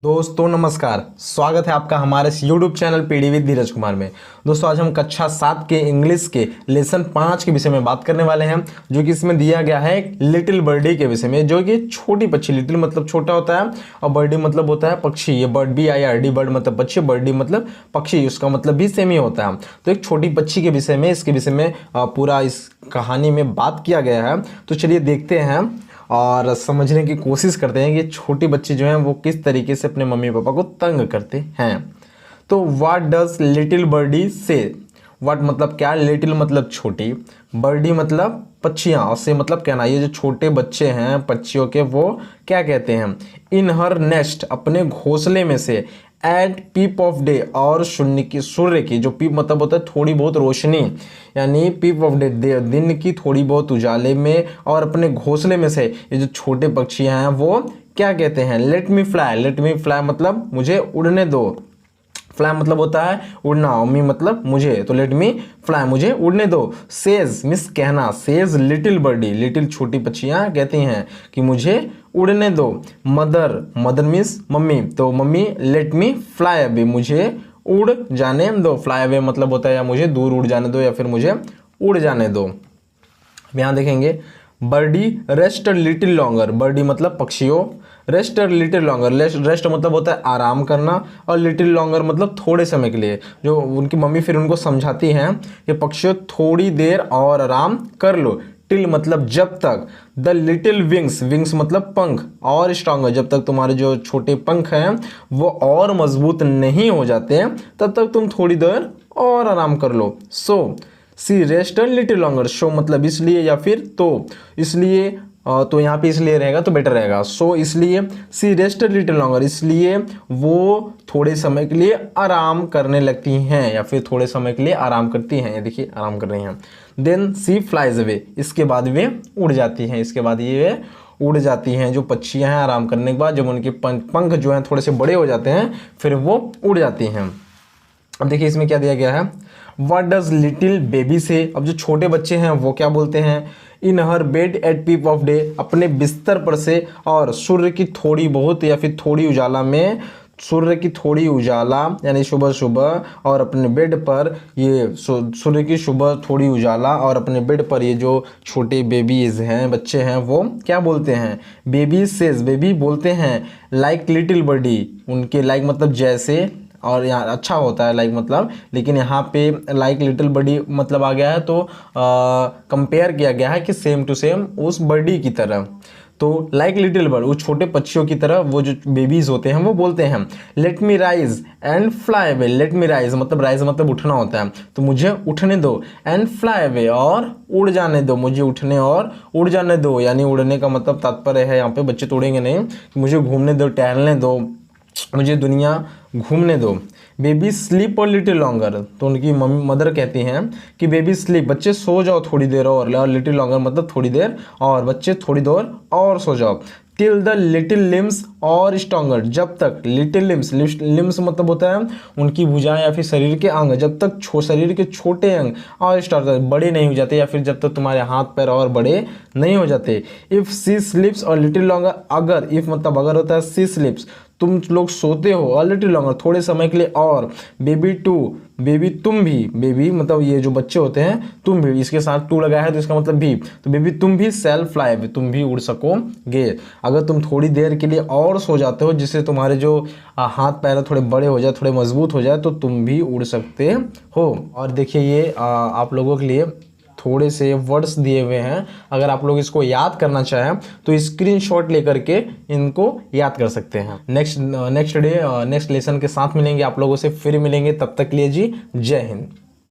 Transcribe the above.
दोस्तों नमस्कार, स्वागत है आपका हमारे इस YouTube चैनल पीडी विद धीरज कुमार में। दोस्तों आज हम कक्षा 7 के इंग्लिश के लेसन 5 के विषय में बात करने वाले हैं, जो कि इसमें दिया गया है एक लिटिल बर्डी के विषय में, जो कि छोटी पक्षी। लिटिल मतलब छोटा होता है और बर्डी मतलब होता है पक्षी। ये बर्ड BIRD, बर्ड मतलब पक्षी, बर्डी मतलब पक्षी, उसका मतलब भी सेम ही होता है। तो एक छोटी पक्षी के विषय में, इसके विषय में पूरा इस कहानी में बात किया गया है। तो चलिए देखते हैं और समझने की कोशिश करते हैं कि छोटी बच्ची जो है वो किस तरीके से अपने मम्मी पापा को तंग करते हैं। तो व्हाट डज लिटिल बर्डी से? व्हाट मतलब क्या, लिटिल मतलब छोटी, बर्डी मतलब पक्षियाँ, और से मतलब कहना। ये जो छोटे बच्चे हैं पक्षियों के, वो क्या कहते हैं? इन हर नेस्ट, अपने घोंसले में से, एट पीप ऑफ डे, और सूर्य की जो पीप मतलब होता है थोड़ी बहुत रोशनी, यानी पीप ऑफ डे, दिन की थोड़ी बहुत उजाले में, और अपने घोंसले में से ये जो छोटे पक्षियां हैं वो क्या कहते हैं? Let me fly. Let me fly मतलब मुझे उड़ने दो। फ्लाई मतलब होता है उड़ना, मी मतलब मुझे, तो लेट मी फ्लाई मुझे उड़ने दो। सेज मिस कहना, सेज लिटिल बर्डी, लिटिल छोटी पक्षियां कहती हैं कि मुझे उड़ने दो। मदर, मदर मीन्स मम्मी, तो mummy let me fly away, मुझे उड़ जाने दो। फ्लाई अवे मतलब होता है या मुझे दूर उड़ जाने दो, या फिर मुझे उड़ जाने दो। यहाँ देखेंगे birdie rest little longer, birdie मतलब पक्षियों, रेस्ट लिटिल लॉन्गर, रेस्ट मतलब होता है आराम करना, और लिटिल लॉन्गर मतलब थोड़े समय के लिए। जो उनकी मम्मी फिर उनको समझाती हैं कि पक्षियों थोड़ी देर और आराम कर लो। टिल मतलब जब तक। द लिटिल विंग्स, विंग्स मतलब पंख, और स्ट्रॉन्गर, जब तक तुम्हारे जो छोटे पंख हैं वो और मजबूत नहीं हो जाते हैं तब तक तुम थोड़ी देर और आराम कर लो। सो सी रेस्ट लिटिल लॉन्गर, शो मतलब इसलिए या फिर तो, इसलिए तो यहाँ पे इसलिए रहेगा तो बेटर रहेगा। सो इसलिए, सी रेस्ट लिटिल लॉन्गर, इसलिए वो थोड़े समय के लिए आराम करने लगती हैं, या फिर थोड़े समय के लिए आराम करती हैं। ये देखिए आराम कर रही हैं। देन सी फ्लाइज अवे, इसके बाद वे उड़ जाती हैं। इसके बाद ये उड़ जाती हैं जो पक्षियाँ हैं, आराम करने के बाद जब उनके पंख जो हैं थोड़े से बड़े हो जाते हैं फिर वो उड़ जाती हैं। अब देखिए इसमें क्या दिया गया है, व्हाट डज लिटिल बेबी से? अब जो छोटे बच्चे हैं वो क्या बोलते हैं? In her bed at peep of day, अपने बिस्तर पर से और सूर्य की थोड़ी बहुत या फिर थोड़ी उजाला में, सूर्य की थोड़ी उजाला यानी सुबह सुबह, और अपने बेड पर ये सूर्य की सुबह थोड़ी उजाला, और अपने बेड पर ये जो छोटे बेबीज हैं, बच्चे हैं, वो क्या बोलते हैं? बेबी सेज, बेबी बोलते हैं लाइक लिटिल बर्डी, उनके लाइक मतलब जैसे, और यहाँ अच्छा होता है लाइक मतलब, लेकिन यहाँ पे लाइक लिटिल बर्डी मतलब आ गया है तो कंपेयर किया गया है कि सेम टू सेम उस बर्डी की तरह। तो लाइक लिटिल बर्ड, उस छोटे पक्षियों की तरह वो जो बेबीज होते हैं वो बोलते हैं let me rise and fly away. Let me rise मतलब उठना होता है, तो मुझे उठने दो, एंड फ्लाई अवे और उड़ जाने दो, मुझे उठने और उड़ जाने दो। यानी उड़ने का मतलब तात्पर्य है यहाँ पे बच्चे तो उड़ेंगे नहीं, मुझे घूमने दो, टहलने दो, मुझे दुनिया घूमने दो। बेबी स्लीप और लिटिल लॉन्गर, तो उनकी मदर कहती हैं कि बेबी स्लीप, बच्चे सो जाओ थोड़ी देर और लिटिल लॉन्गर मतलब थोड़ी देर और, बच्चे थोड़ी देर और सो जाओ। टिल द लिटिल लिम्स और स्ट्रॉन्गर, जब तक लिटिल लिम्स, लिम्स मतलब होता है उनकी भुजाएं या फिर शरीर के अंग, जब तक शरीर के छोटे अंग और स्ट्रॉन्गर बड़े नहीं हो जाते, या फिर जब तक तुम्हारे हाथ पैर और बड़े नहीं हो जाते। इफ सी स्लिप्स और लिटिल लॉन्गर, अगर, इफ मतलब अगर होता है, सी स्लिप्स तुम लोग सोते हो, और लिटिल लॉन्गर थोड़े समय के लिए, और बेबी टू, बेबी तुम भी, बेबी मतलब ये जो बच्चे होते हैं, तुम भी, इसके साथ टू लगाया है तो इसका मतलब भी, तो बेबी तुम भी सेल्फ फ्लाई, तुम भी उड़ सकोगे। अगर तुम थोड़ी देर के लिए और सो जाते हो जिससे तुम्हारे जो हाथ पैर थोड़े बड़े हो जाए, थोड़े मजबूत हो जाए, तो तुम भी उड़ सकते हो। और देखिए ये आप लोगों के लिए थोड़े से वर्ड्स दिए हुए हैं, अगर आप लोग इसको याद करना चाहें तो स्क्रीनशॉट लेकर के इनको याद कर सकते हैं। नेक्स्ट लेसन के साथ मिलेंगे, आप लोगों से फिर मिलेंगे, तब तक के लिए जी जय हिंद।